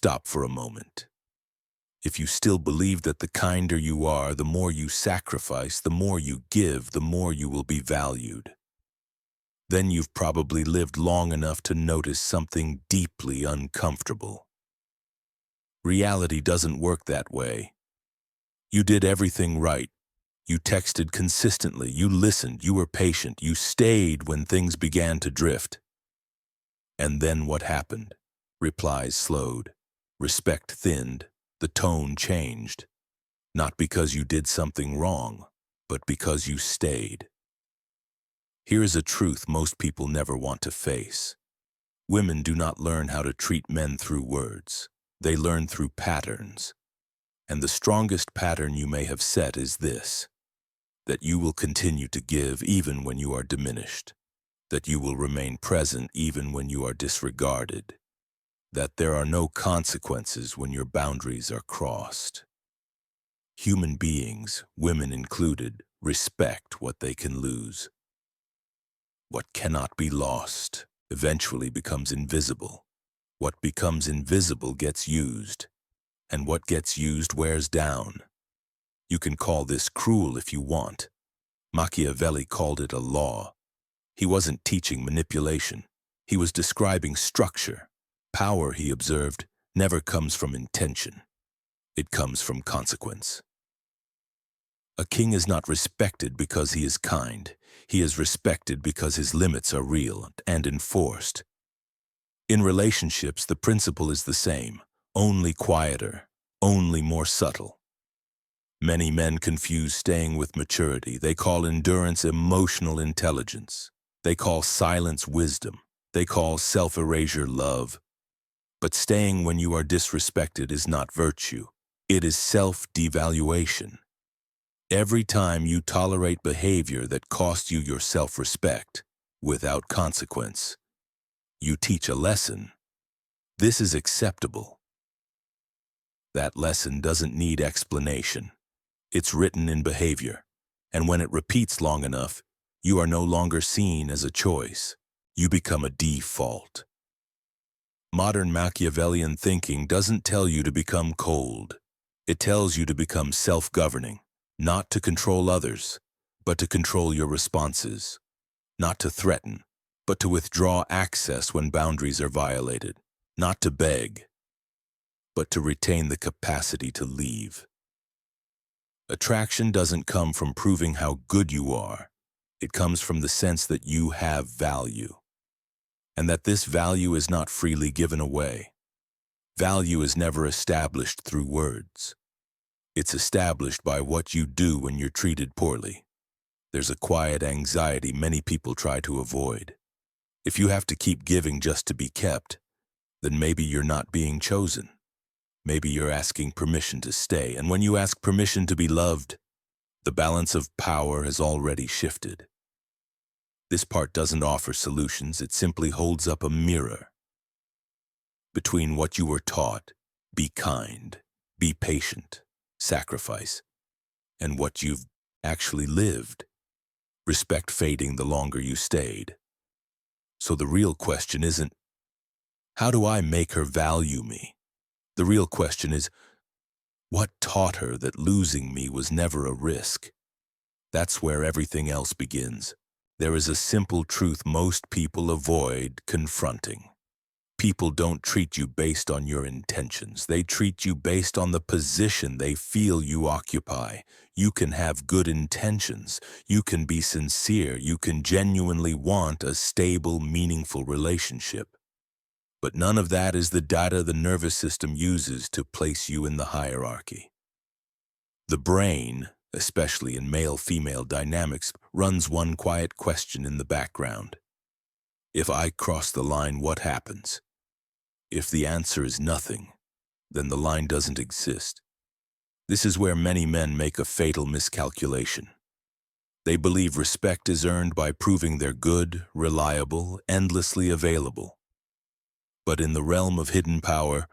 stop for a moment. If you still believe that the kinder you are, the more you sacrifice, the more you give, the more you will be valued, then you've probably lived long enough to notice something deeply uncomfortable. Reality doesn't work that way. You did everything right. You texted consistently, you listened, you were patient, you stayed when things began to drift. And then what happened? Replies slowed, respect thinned, the tone changed. Not because you did something wrong, but because you stayed. Here is a truth most people never want to face. Women do not learn how to treat men through words. They learn through patterns. And the strongest pattern you may have set is this: that you will continue to give even when you are diminished, that you will remain present even when you are disregarded, that there are no consequences when your boundaries are crossed. Human beings, women included, respect what they can lose. What cannot be lost eventually becomes invisible. What becomes invisible gets used, and what gets used wears down. You can call this cruel if you want. Machiavelli called it a law. He wasn't teaching manipulation. He was describing structure. Power, he observed, never comes from intention. It comes from consequence. A king is not respected because he is kind. He is respected because his limits are real and enforced. In relationships, the principle is the same, only quieter, only more subtle. Many men confuse staying with maturity. They call endurance emotional intelligence. They call silence wisdom. They call self-erasure love. But staying when you are disrespected is not virtue. It is self-devaluation. Every time you tolerate behavior that costs you your self-respect, without consequence, you teach a lesson. This is acceptable. That lesson doesn't need explanation. It's written in behavior, and when it repeats long enough, you are no longer seen as a choice. You become a default. Modern Machiavellian thinking doesn't tell you to become cold. It tells you to become self-governing, not to control others, but to control your responses, not to threaten, but to withdraw access when boundaries are violated, not to beg, but to retain the capacity to leave. Attraction doesn't come from proving how good you are. It comes from the sense that you have value, and that this value is not freely given away. Value is never established through words. It's established by what you do when you're treated poorly. There's a quiet anxiety many people try to avoid. If you have to keep giving just to be kept, then maybe you're not being chosen. Maybe you're asking permission to stay, and when you ask permission to be loved, the balance of power has already shifted. This part doesn't offer solutions, it simply holds up a mirror between what you were taught, be kind, be patient, sacrifice, and what you've actually lived, respect fading the longer you stayed. So the real question isn't, how do I make her value me? The real question is, what taught her that losing me was never a risk? That's where everything else begins. There is a simple truth most people avoid confronting. People don't treat you based on your intentions. They treat you based on the position they feel you occupy. You can have good intentions. You can be sincere. You can genuinely want a stable, meaningful relationship. But none of that is the data the nervous system uses to place you in the hierarchy. The brain, especially in male-female dynamics, runs one quiet question in the background. If I cross the line, what happens? If the answer is nothing, then the line doesn't exist. This is where many men make a fatal miscalculation. They believe respect is earned by proving they're good, reliable, endlessly available. But in the realm of hidden power,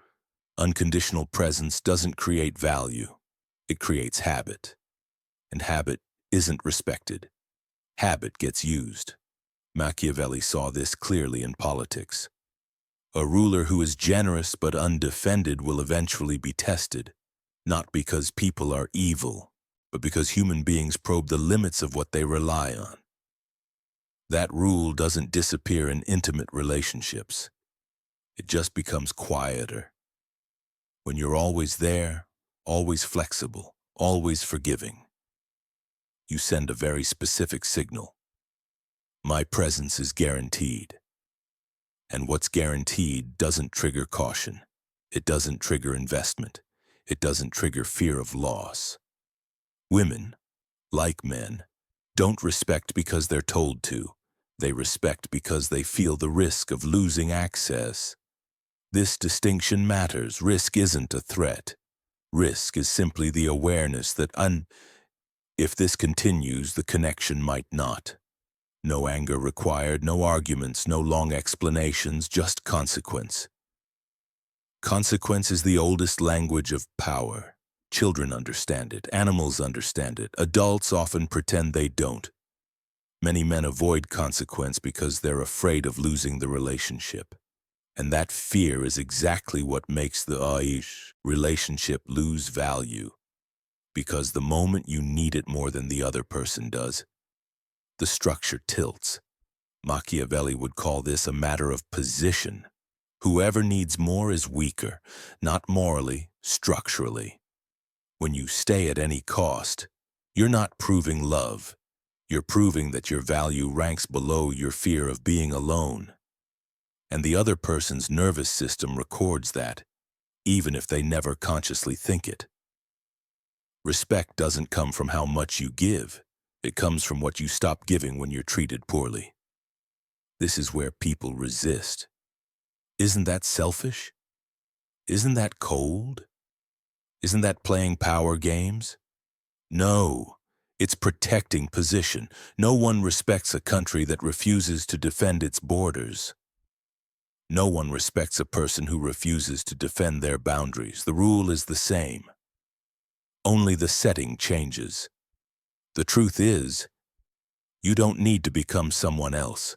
unconditional presence doesn't create value. It creates habit. And habit isn't respected. Habit gets used. Machiavelli saw this clearly in politics. A ruler who is generous but undefended will eventually be tested, not because people are evil, but because human beings probe the limits of what they rely on. That rule doesn't disappear in intimate relationships. It just becomes quieter. When you're always there, always flexible, always forgiving, you send a very specific signal. My presence is guaranteed. And what's guaranteed doesn't trigger caution. It doesn't trigger investment. It doesn't trigger fear of loss. Women, like men, don't respect because they're told to. They respect because they feel the risk of losing access. This distinction matters. Risk isn't a threat. Risk is simply the awareness that if this continues, the connection might not. No anger required, no arguments, no long explanations, just consequence. Consequence is the oldest language of power. Children understand it, animals understand it, adults often pretend they don't. Many men avoid consequence because they're afraid of losing the relationship. And that fear is exactly what makes the relationship lose value. Because the moment you need it more than the other person does, the structure tilts. Machiavelli would call this a matter of position. Whoever needs more is weaker, not morally, structurally. When you stay at any cost, you're not proving love. You're proving that your value ranks below your fear of being alone. And the other person's nervous system records that, even if they never consciously think it. Respect doesn't come from how much you give. It comes from what you stop giving when you're treated poorly. This is where people resist. Isn't that selfish? Isn't that cold? Isn't that playing power games? No, it's protecting position. No one respects a country that refuses to defend its borders. No one respects a person who refuses to defend their boundaries. The rule is the same. Only the setting changes. The truth is, you don't need to become someone else.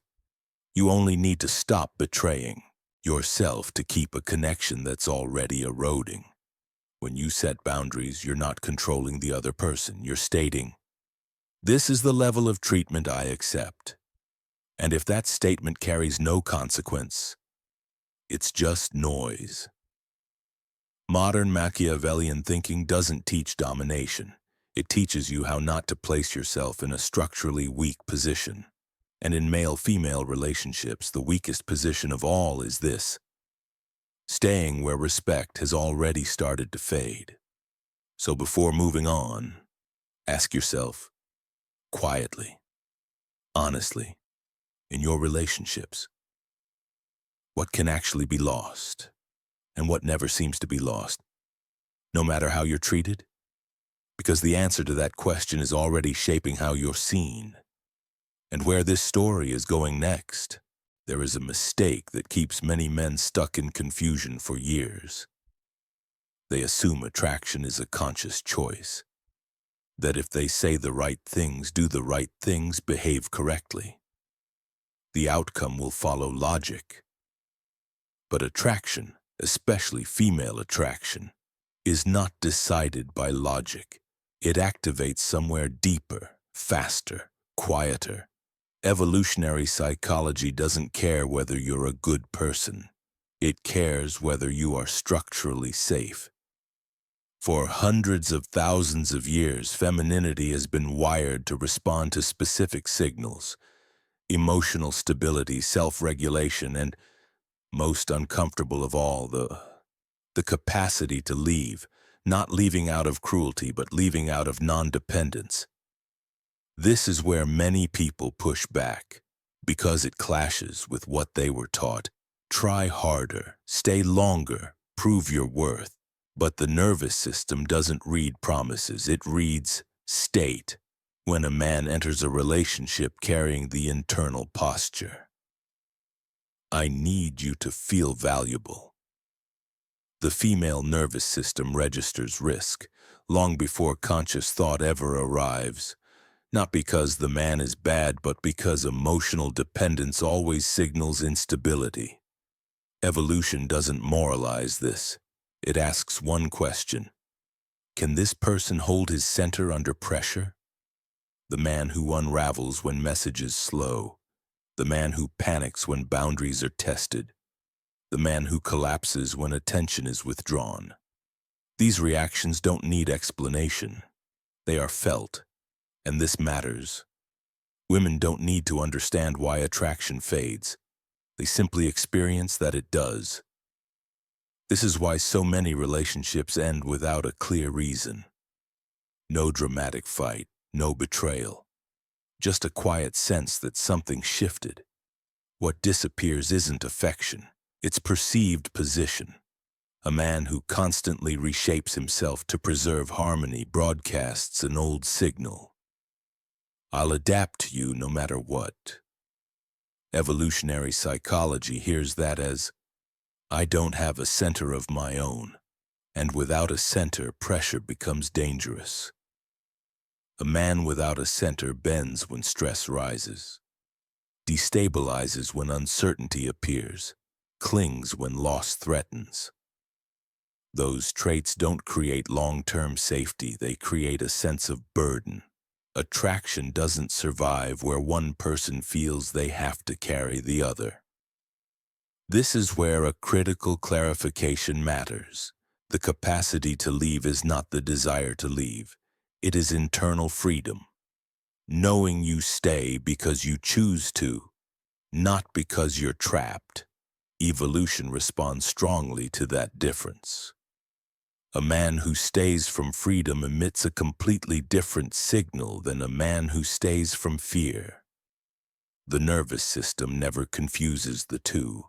You only need to stop betraying yourself to keep a connection that's already eroding. When you set boundaries, you're not controlling the other person. You're stating, this is the level of treatment I accept. And if that statement carries no consequence, it's just noise. Modern Machiavellian thinking doesn't teach domination. It teaches you how not to place yourself in a structurally weak position. And in male-female relationships, the weakest position of all is this: staying where respect has already started to fade. So before moving on, ask yourself, quietly, honestly, in your relationships, what can actually be lost, and what never seems to be lost, no matter how you're treated? Because the answer to that question is already shaping how you're seen. And where this story is going next, there is a mistake that keeps many men stuck in confusion for years. They assume attraction is a conscious choice, that if they say the right things, do the right things, behave correctly, the outcome will follow logic. But attraction, especially female attraction, is not decided by logic. It activates somewhere deeper, faster, quieter. Evolutionary psychology doesn't care whether you're a good person. It cares whether you are structurally safe. For hundreds of thousands of years, femininity has been wired to respond to specific signals: emotional stability, self-regulation, and, most uncomfortable of all, the capacity to leave, not leaving out of cruelty, but leaving out of non-dependence. This is where many people push back, because it clashes with what they were taught. Try harder, stay longer, prove your worth. But the nervous system doesn't read promises, it reads state. When a man enters a relationship carrying the internal posture, I need you to feel valuable. The female nervous system registers risk long before conscious thought ever arrives. Not because the man is bad, but because emotional dependence always signals instability. Evolution doesn't moralize this. It asks one question. Can this person hold his center under pressure? The man who unravels when messages slow. The man who panics when boundaries are tested. The man who collapses when attention is withdrawn. These reactions don't need explanation. They are felt, and this matters. Women don't need to understand why attraction fades. They simply experience that it does. This is why so many relationships end without a clear reason. No dramatic fight, no betrayal. Just a quiet sense that something shifted. What disappears isn't affection, it's perceived position. A man who constantly reshapes himself to preserve harmony broadcasts an old signal. I'll adapt to you no matter what. Evolutionary psychology hears that as, I don't have a center of my own, and without a center, pressure becomes dangerous. A man without a center bends when stress rises, destabilizes when uncertainty appears, clings when loss threatens. Those traits don't create long-term safety, they create a sense of burden. Attraction doesn't survive where one person feels they have to carry the other. This is where a critical clarification matters. The capacity to leave is not the desire to leave. It is internal freedom. Knowing you stay because you choose to, not because you're trapped. Evolution responds strongly to that difference. A man who stays from freedom emits a completely different signal than a man who stays from fear. The nervous system never confuses the two.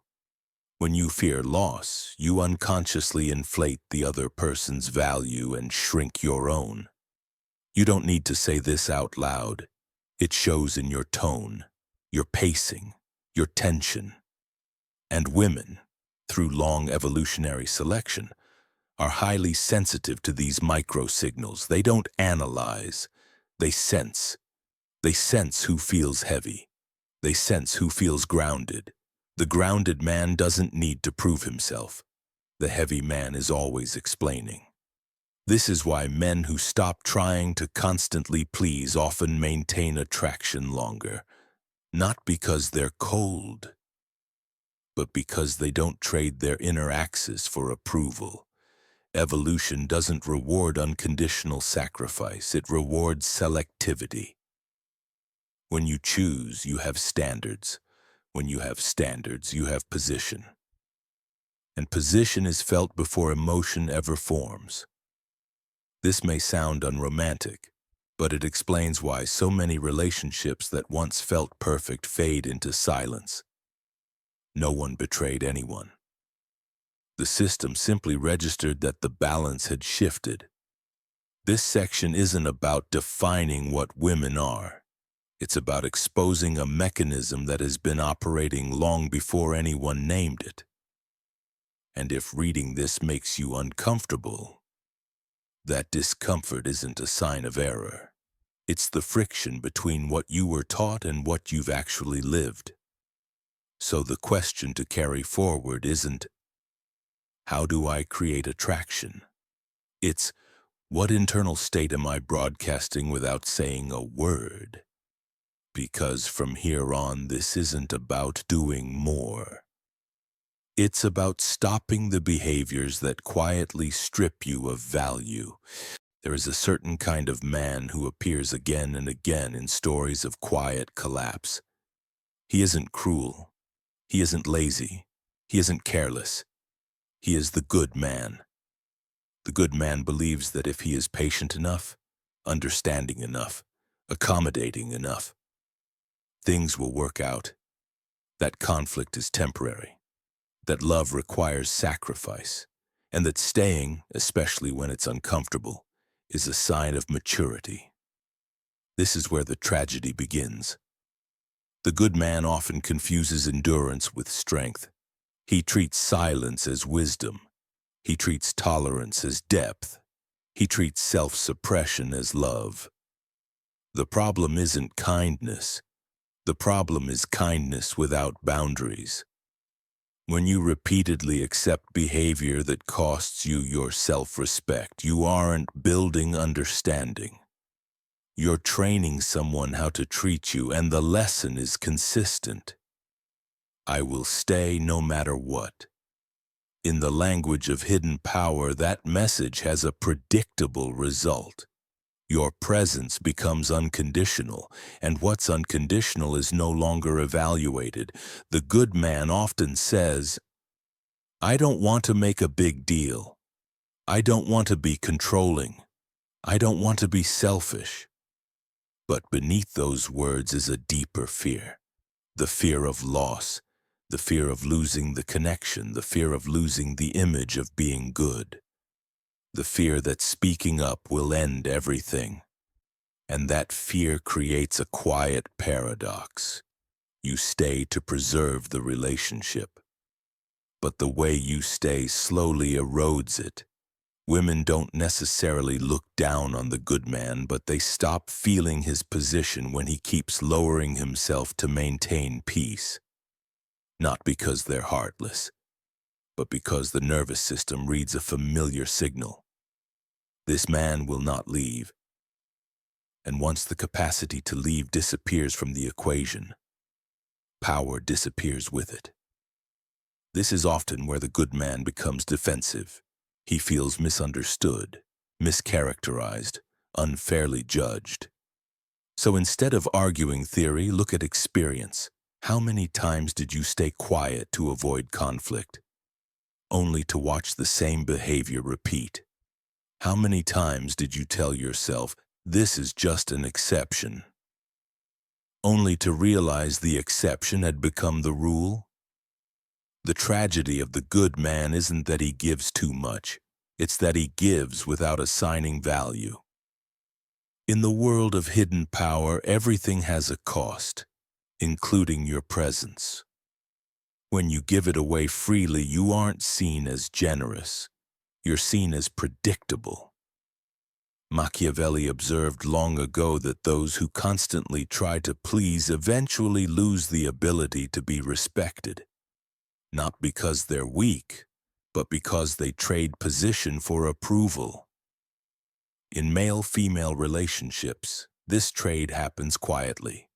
When you fear loss, you unconsciously inflate the other person's value and shrink your own. You don't need to say this out loud. It shows in your tone, your pacing, your tension. And women, through long evolutionary selection, are highly sensitive to these micro-signals. They don't analyze, they sense. They sense who feels heavy. They sense who feels grounded. The grounded man doesn't need to prove himself. The heavy man is always explaining. This is why men who stop trying to constantly please often maintain attraction longer. Not because they're cold, but because they don't trade their inner axis for approval. Evolution doesn't reward unconditional sacrifice, it rewards selectivity. When you choose, you have standards. When you have standards, you have position. And position is felt before emotion ever forms. This may sound unromantic, but it explains why so many relationships that once felt perfect fade into silence. No one betrayed anyone. The system simply registered that the balance had shifted. This section isn't about defining what women are. It's about exposing a mechanism that has been operating long before anyone named it. And if reading this makes you uncomfortable, that discomfort isn't a sign of error. It's the friction between what you were taught and what you've actually lived. So the question to carry forward isn't, how do I create attraction? It's, what internal state am I broadcasting without saying a word? Because from here on, this isn't about doing more. It's about stopping the behaviors that quietly strip you of value. There is a certain kind of man who appears again and again in stories of quiet collapse. He isn't cruel. He isn't lazy. He isn't careless. He is the good man. The good man believes that if he is patient enough, understanding enough, accommodating enough, things will work out. That conflict is temporary. That love requires sacrifice. And that staying, especially when it's uncomfortable, is a sign of maturity. This is where the tragedy begins. The good man often confuses endurance with strength. He treats silence as wisdom. He treats tolerance as depth. He treats self-suppression as love. The problem isn't kindness. The problem is kindness without boundaries. When you repeatedly accept behavior that costs you your self-respect, you aren't building understanding. You're training someone how to treat you, and the lesson is consistent. I will stay no matter what. In the language of hidden power, that message has a predictable result. Your presence becomes unconditional, and what's unconditional is no longer evaluated. The good man often says, I don't want to make a big deal. I don't want to be controlling. I don't want to be selfish. But beneath those words is a deeper fear. The fear of loss, the fear of losing the connection, the fear of losing the image of being good, the fear that speaking up will end everything. And that fear creates a quiet paradox. You stay to preserve the relationship, but the way you stay slowly erodes it. Women don't necessarily look down on the good man, but they stop feeling his position when he keeps lowering himself to maintain peace. Not because they're heartless, but because the nervous system reads a familiar signal. This man will not leave. And once the capacity to leave disappears from the equation, power disappears with it. This is often where the good man becomes defensive. He feels misunderstood, mischaracterized, unfairly judged. So instead of arguing theory, look at experience. How many times did you stay quiet to avoid conflict, only to watch the same behavior repeat? How many times did you tell yourself, this is just an exception, only to realize the exception had become the rule? The tragedy of the good man isn't that he gives too much, it's that he gives without assigning value. In the world of hidden power, everything has a cost, including your presence. When you give it away freely, you aren't seen as generous, you're seen as predictable. Machiavelli observed long ago that those who constantly try to please eventually lose the ability to be respected. Not because they're weak, but because they trade position for approval. In male-female relationships, this trade happens quietly.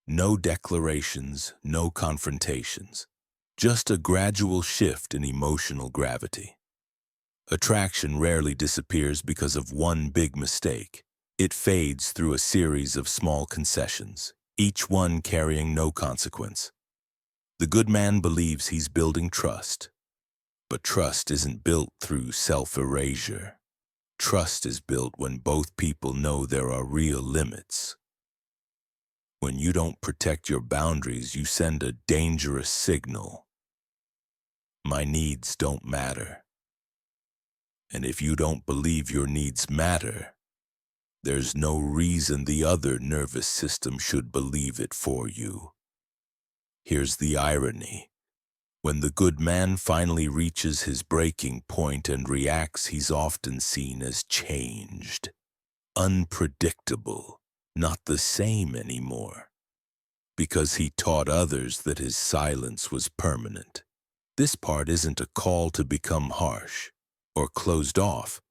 No declarations, no confrontations, just a gradual shift in emotional gravity. Attraction rarely disappears because of one big mistake. It fades through a series of small concessions, each one carrying no consequence. The good man believes he's building trust, but trust isn't built through self-erasure. Trust is built when both people know there are real limits. When you don't protect your boundaries, you send a dangerous signal. My needs don't matter. And if you don't believe your needs matter, there's no reason the other nervous system should believe it for you. Here's the irony. When the good man finally reaches his breaking point and reacts, he's often seen as changed, unpredictable, not the same anymore, because he taught others that his silence was permanent. This part isn't a call to become harsh or closed off.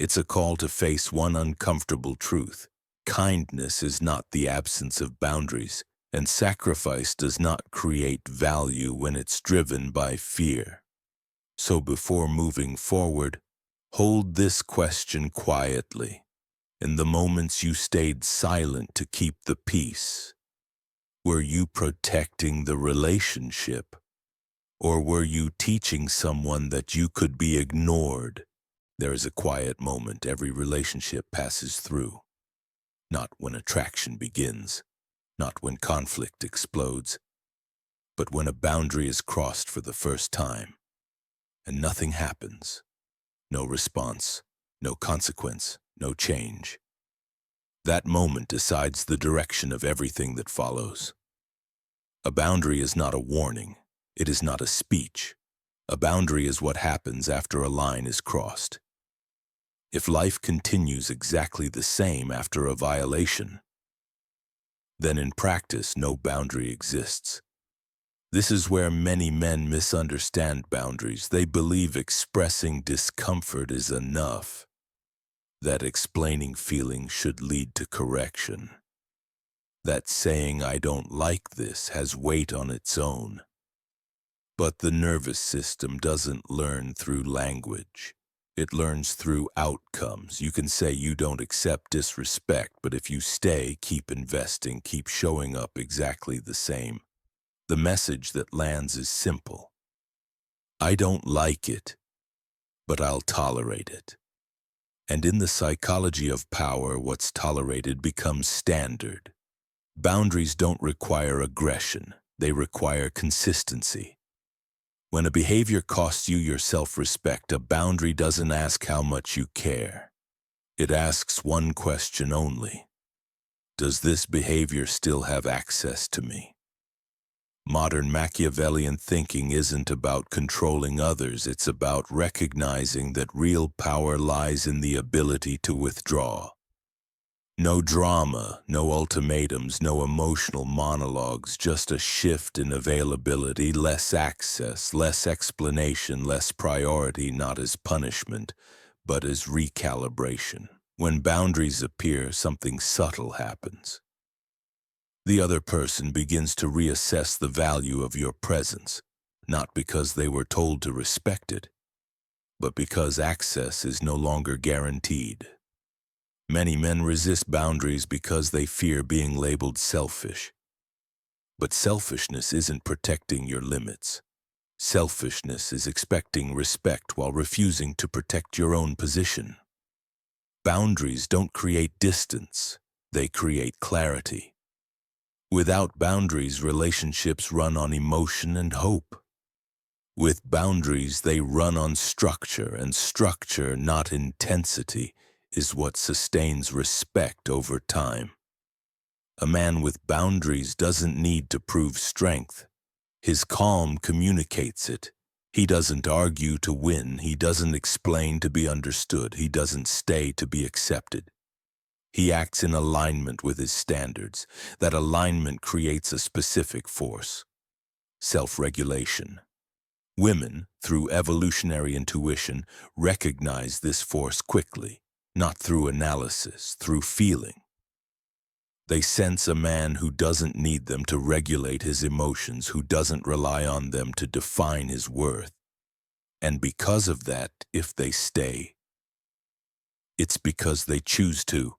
It's a call to face one uncomfortable truth. Kindness is not the absence of boundaries, and sacrifice does not create value when it's driven by fear. So before moving forward, hold this question quietly. In the moments you stayed silent to keep the peace, were you protecting the relationship? Or were you teaching someone that you could be ignored? There is a quiet moment every relationship passes through. Not when attraction begins, not when conflict explodes, but when a boundary is crossed for the first time, and nothing happens. No response, no consequence, no change. That moment decides the direction of everything that follows. A boundary is not a warning. It is not a speech. A boundary is what happens after a line is crossed. If life continues exactly the same after a violation, then in practice no boundary exists. This is where many men misunderstand boundaries. They believe expressing discomfort is enough, that explaining feelings should lead to correction, that saying "I don't like this" has weight on its own. But the nervous system doesn't learn through language. It learns through outcomes. You can say you don't accept disrespect, but if you stay, keep investing, keep showing up exactly the same, the message that lands is simple. I don't like it, but I'll tolerate it. And in the psychology of power, what's tolerated becomes standard. Boundaries don't require aggression. They require consistency. When a behavior costs you your self-respect, a boundary doesn't ask how much you care. It asks one question only. Does this behavior still have access to me? Modern Machiavellian thinking isn't about controlling others, it's about recognizing that real power lies in the ability to withdraw. No drama, no ultimatums, no emotional monologues, just a shift in availability, less access, less explanation, less priority, not as punishment, but as recalibration. When boundaries appear, something subtle happens. The other person begins to reassess the value of your presence, not because they were told to respect it, but because access is no longer guaranteed. Many men resist boundaries because they fear being labeled selfish. But selfishness isn't protecting your limits. Selfishness is expecting respect while refusing to protect your own position. Boundaries don't create distance, they create clarity. Without boundaries, relationships run on emotion and hope. With boundaries, they run on structure, and structure, not intensity, is what sustains respect over time. A man with boundaries doesn't need to prove strength. His calm communicates it. He doesn't argue to win. He doesn't explain to be understood. He doesn't stay to be accepted. He acts in alignment with his standards. That alignment creates a specific force: self-regulation. Women, through evolutionary intuition, recognize this force quickly. Not through analysis, through feeling. They sense a man who doesn't need them to regulate his emotions, who doesn't rely on them to define his worth. And because of that, if they stay, it's because they choose to,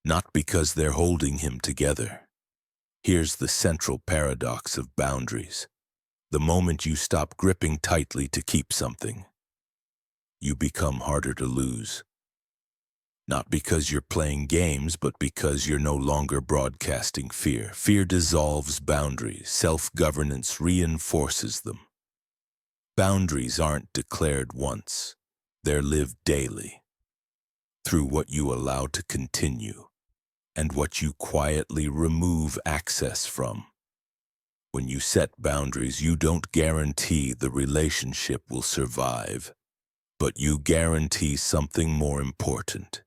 not because they're holding him together. Here's the central paradox of boundaries. The moment you stop gripping tightly to keep something, you become harder to lose. Not because you're playing games, but because you're no longer broadcasting fear. Fear dissolves boundaries. Self-governance reinforces them. Boundaries aren't declared once. They're lived daily, through what you allow to continue and what you quietly remove access from. When you set boundaries, you don't guarantee the relationship will survive, but you guarantee something more important.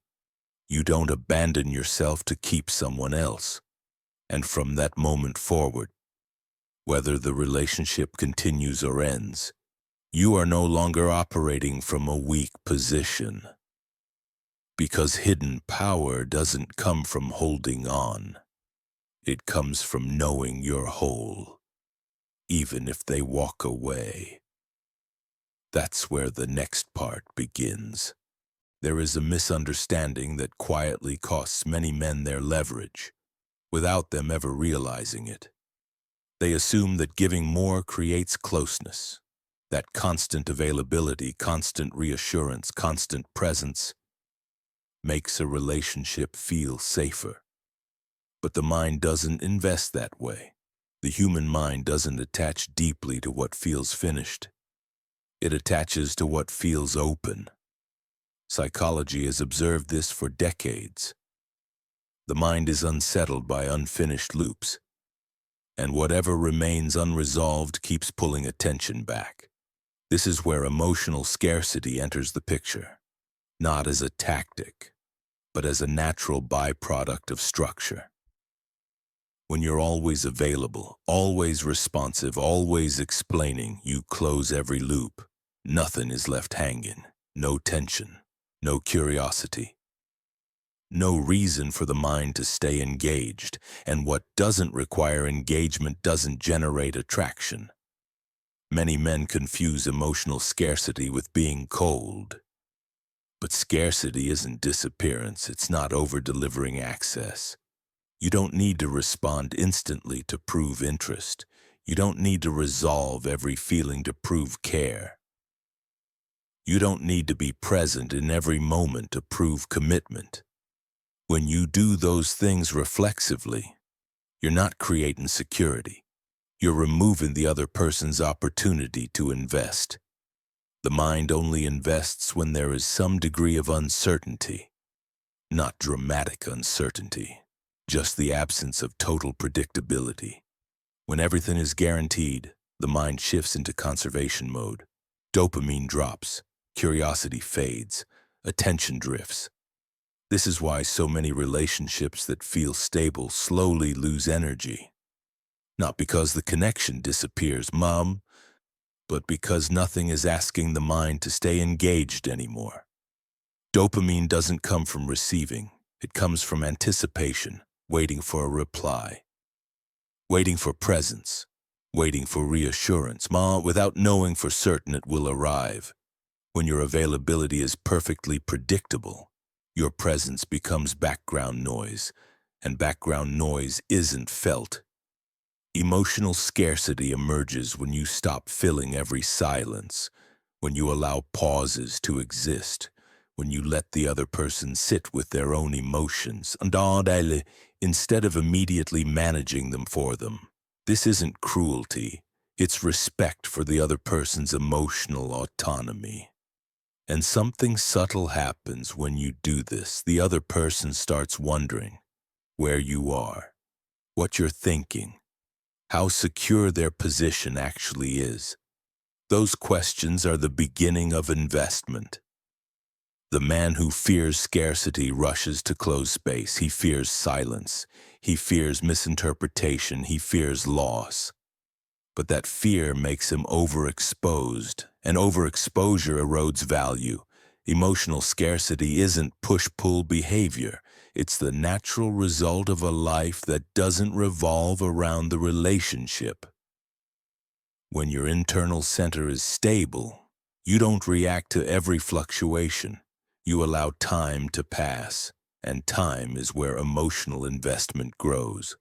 You don't abandon yourself to keep someone else. And from that moment forward, whether the relationship continues or ends, you are no longer operating from a weak position. Because hidden power doesn't come from holding on. It comes from knowing you're whole, even if they walk away. That's where the next part begins. There is a misunderstanding that quietly costs many men their leverage, without them ever realizing it. They assume that giving more creates closeness, that constant availability, constant reassurance, constant presence makes a relationship feel safer. But the mind doesn't invest that way. The human mind doesn't attach deeply to what feels finished. It attaches to what feels open. Psychology has observed this for decades. The mind is unsettled by unfinished loops, and whatever remains unresolved keeps pulling attention back. This is where emotional scarcity enters the picture, not as a tactic, but as a natural byproduct of structure. When you're always available, always responsive, always explaining, you close every loop. Nothing is left hanging. No tension. No curiosity. No reason for the mind to stay engaged, and what doesn't require engagement doesn't generate attraction. Many men confuse emotional scarcity with being cold. But scarcity isn't disappearance, it's not over-delivering access. You don't need to respond instantly to prove interest. You don't need to resolve every feeling to prove care. You don't need to be present in every moment to prove commitment. When you do those things reflexively, you're not creating security. You're removing the other person's opportunity to invest. The mind only invests when there is some degree of uncertainty, not dramatic uncertainty, just the absence of total predictability. When everything is guaranteed, the mind shifts into conservation mode. Dopamine drops, curiosity fades, attention drifts. This is why so many relationships that feel stable slowly lose energy. Not because the connection disappears, Mom, but because nothing is asking the mind to stay engaged anymore. Dopamine doesn't come from receiving. It comes from anticipation, waiting for a reply, waiting for presence, waiting for reassurance, without knowing for certain it will arrive. When your availability is perfectly predictable, your presence becomes background noise, and background noise isn't felt. Emotional scarcity emerges when you stop filling every silence, when you allow pauses to exist, when you let the other person sit with their own emotions, instead of immediately managing them for them. This isn't cruelty, it's respect for the other person's emotional autonomy. And something subtle happens when you do this. The other person starts wondering where you are, what you're thinking, how secure their position actually is. Those questions are the beginning of investment. The man who fears scarcity rushes to close space. He fears silence. He fears misinterpretation. He fears loss. But that fear makes him overexposed, and overexposure erodes value. Emotional scarcity isn't push-pull behavior. It's the natural result of a life that doesn't revolve around the relationship. When your internal center is stable, you don't react to every fluctuation. You allow time to pass, and time is where emotional investment grows.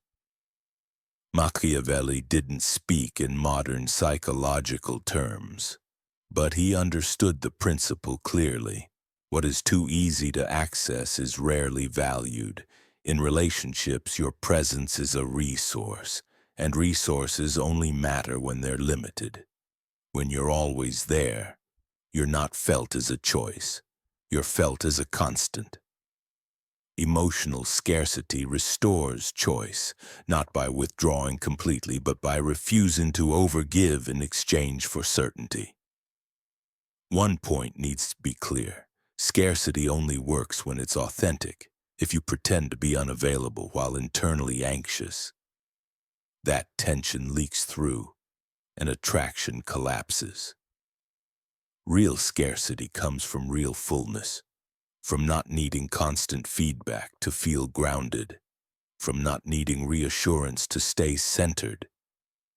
Machiavelli didn't speak in modern psychological terms, but he understood the principle clearly. What is too easy to access is rarely valued. In relationships, your presence is a resource, and resources only matter when they're limited. When you're always there, you're not felt as a choice. You're felt as a constant. Emotional scarcity restores choice, not by withdrawing completely, but by refusing to overgive in exchange for certainty. One point needs to be clear. Scarcity only works when it's authentic. If you pretend to be unavailable while internally anxious, that tension leaks through, and attraction collapses. Real scarcity comes from real fullness. From not needing constant feedback to feel grounded, from not needing reassurance to stay centered.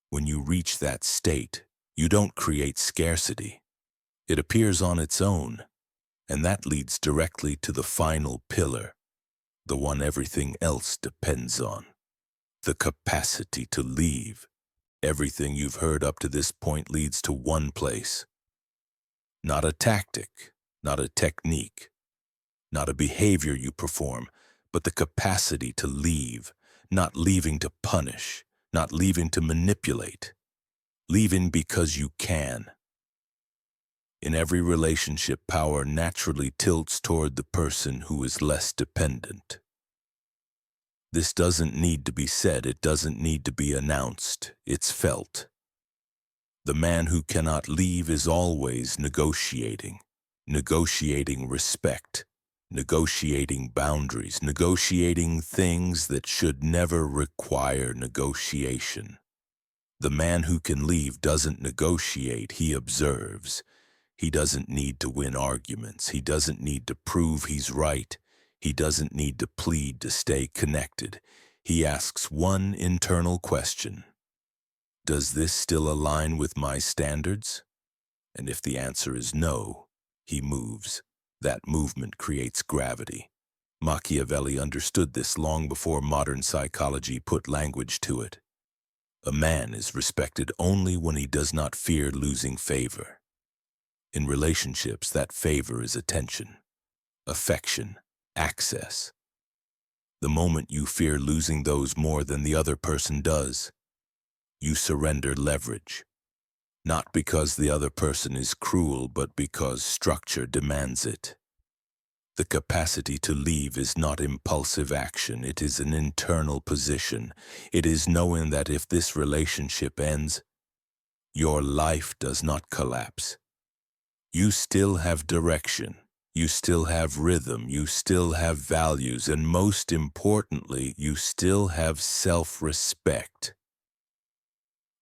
When you reach that state, you don't create scarcity. It appears on its own, and that leads directly to the final pillar, the one everything else depends on, the capacity to leave. Everything you've heard up to this point leads to one place. Not a tactic, not a technique, not a behavior you perform, but the capacity to leave, not leaving to punish, not leaving to manipulate, leaving because you can. In every relationship, power naturally tilts toward the person who is less dependent. This doesn't need to be said, it doesn't need to be announced, it's felt. The man who cannot leave is always negotiating respect, negotiating boundaries, negotiating things that should never require negotiation. The man who can leave doesn't negotiate, he observes. He doesn't need to win arguments. He doesn't need to prove he's right. He doesn't need to plead to stay connected. He asks one internal question. Does this still align with my standards? And if the answer is no, he moves. That movement creates gravity. Machiavelli understood this long before modern psychology put language to it. A man is respected only when he does not fear losing favor. In relationships, that favor is attention, affection, access. The moment you fear losing those more than the other person does, you surrender leverage. Not because the other person is cruel, but because structure demands it. The capacity to leave is not impulsive action, it is an internal position. It is knowing that if this relationship ends, your life does not collapse. You still have direction, you still have rhythm, you still have values, and most importantly, you still have self-respect.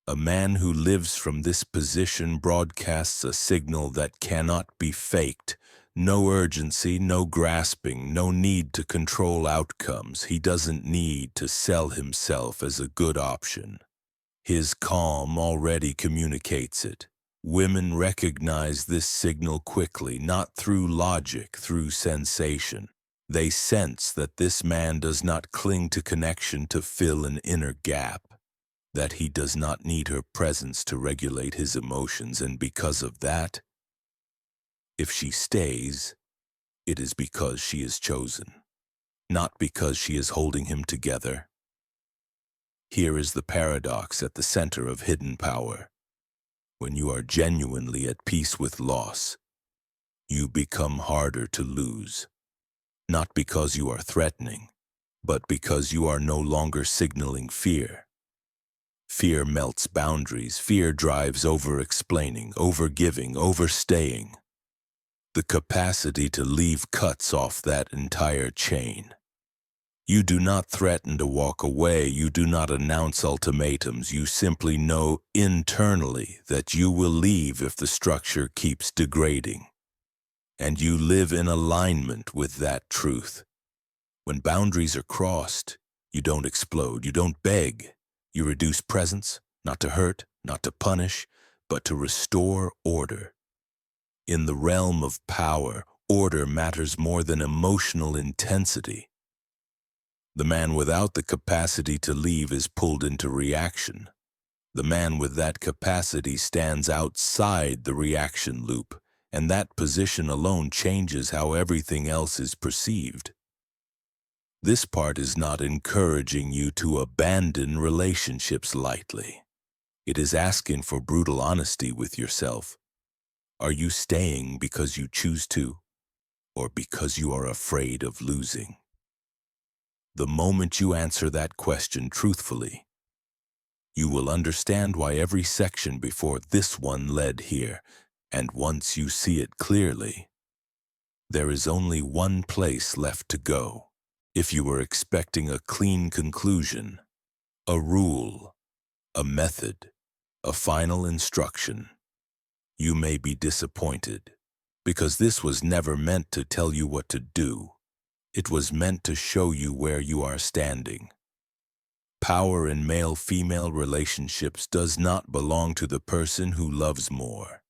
A man who lives from this position broadcasts a signal that cannot be faked. No urgency, no grasping, no need to control outcomes. He doesn't need to sell himself as a good option. His calm already communicates it. Women recognize this signal quickly, not through logic, through sensation. They sense that this man does not cling to connection to fill an inner gap, that he does not need her presence to regulate his emotions, and because of that, if she stays, it is because she is chosen, not because she is holding him together. Here is the paradox at the center of hidden power. When you are genuinely at peace with loss, you become harder to lose, not because you are threatening, but because you are no longer signaling fear. Fear melts boundaries. Fear drives over-explaining, over-giving, overstaying. The capacity to leave cuts off that entire chain. You do not threaten to walk away. You do not announce ultimatums. You simply know internally that you will leave if the structure keeps degrading. And you live in alignment with that truth. When boundaries are crossed, you don't explode. You don't beg. You reduce presence, not to hurt, not to punish, but to restore order. In the realm of power, order matters more than emotional intensity. The man without the capacity to leave is pulled into reaction. The man with that capacity stands outside the reaction loop, and that position alone changes how everything else is perceived. This part is not encouraging you to abandon relationships lightly. It is asking for brutal honesty with yourself. Are you staying because you choose to, or because you are afraid of losing? The moment you answer that question truthfully, you will understand why every section before this one led here, and once you see it clearly, there is only one place left to go. If you were expecting a clean conclusion, a rule, a method, a final instruction, you may be disappointed, because this was never meant to tell you what to do. It was meant to show you where you are standing. Power in male-female relationships does not belong to the person who loves more.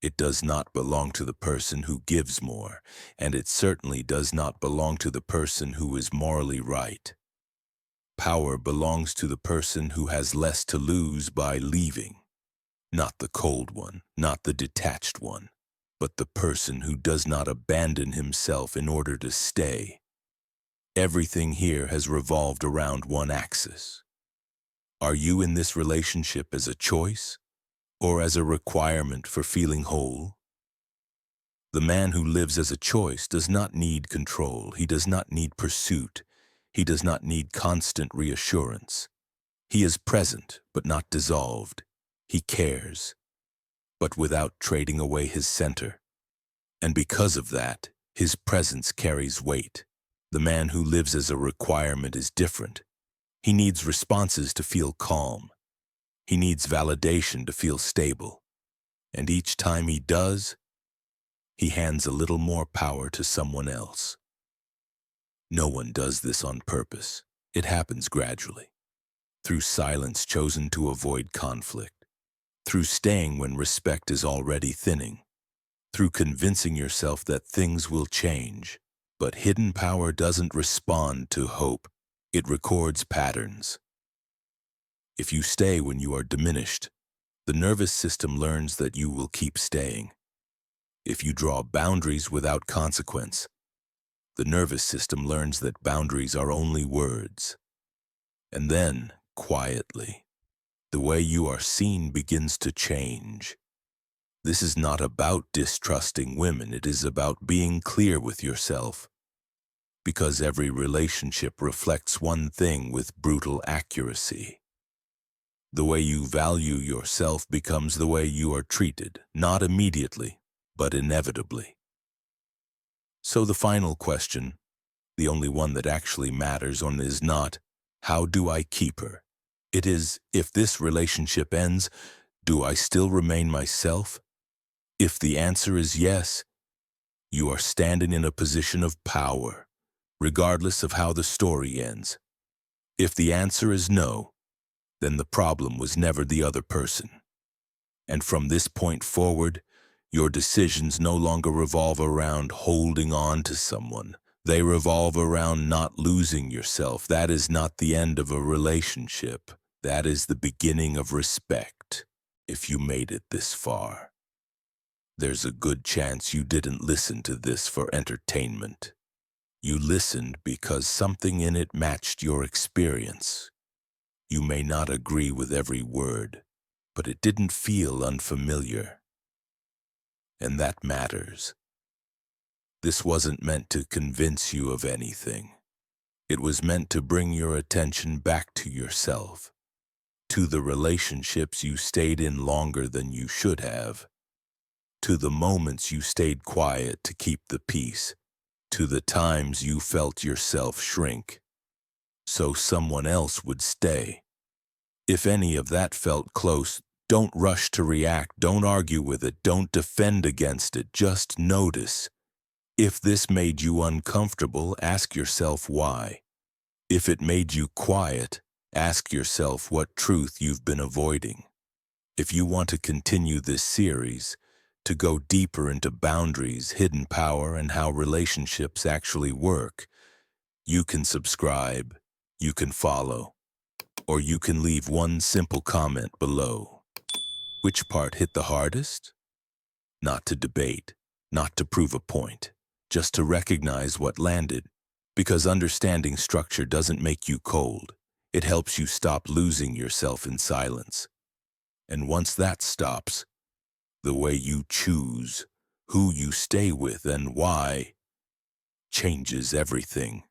It does not belong to the person who gives more, and it certainly does not belong to the person who is morally right. Power belongs to the person who has less to lose by leaving. Not the cold one, not the detached one, but the person who does not abandon himself in order to stay. Everything here has revolved around one axis. Are you in this relationship as a choice, or as a requirement for feeling whole? The man who lives as a choice does not need control. He does not need pursuit. He does not need constant reassurance. He is present, but not dissolved. He cares, but without trading away his center. And because of that, His presence carries weight. The man who lives as a requirement is different. He needs responses to feel calm. He needs validation to feel stable. And each time he does, he hands a little more power to someone else. No one does this on purpose. It happens gradually, through silence chosen to avoid conflict, through staying when respect is already thinning, through convincing yourself that things will change. But hidden power doesn't respond to hope. It records patterns. If you stay when you are diminished, the nervous system learns that you will keep staying. If you draw boundaries without consequence, the nervous system learns that boundaries are only words. And then, quietly, the way you are seen begins to change. This is not about distrusting women, it is about being clear with yourself. Because every relationship reflects one thing with brutal accuracy. The way you value yourself becomes the way you are treated, not immediately, but inevitably. So the final question, the only one that actually matters, is not, how do I keep her? It is, if this relationship ends, do I still remain myself? If the answer is yes, you are standing in a position of power, regardless of how the story ends. If the answer is no, then the problem was never the other person. And from this point forward, your decisions no longer revolve around holding on to someone. They revolve around not losing yourself. That is not the end of a relationship. That is the beginning of respect, if you made it this far. There's a good chance you didn't listen to this for entertainment. You listened because something in it matched your experience. You may not agree with every word, but it didn't feel unfamiliar. And that matters. This wasn't meant to convince you of anything. It was meant to bring your attention back to yourself, to the relationships you stayed in longer than you should have, to the moments you stayed quiet to keep the peace, to the times you felt yourself shrink, so someone else would stay. If any of that felt close, don't rush to react, don't argue with it, don't defend against it, just notice. If this made you uncomfortable, ask yourself why. If it made you quiet, ask yourself what truth you've been avoiding. If you want to continue this series, to go deeper into boundaries, hidden power, and how relationships actually work, you can subscribe, you can follow, or you can leave one simple comment below. Which part hit the hardest? Not to debate, not to prove a point, just to recognize what landed. Because understanding structure doesn't make you cold. It helps you stop losing yourself in silence. And once that stops, the way you choose, who you stay with, and why, changes everything.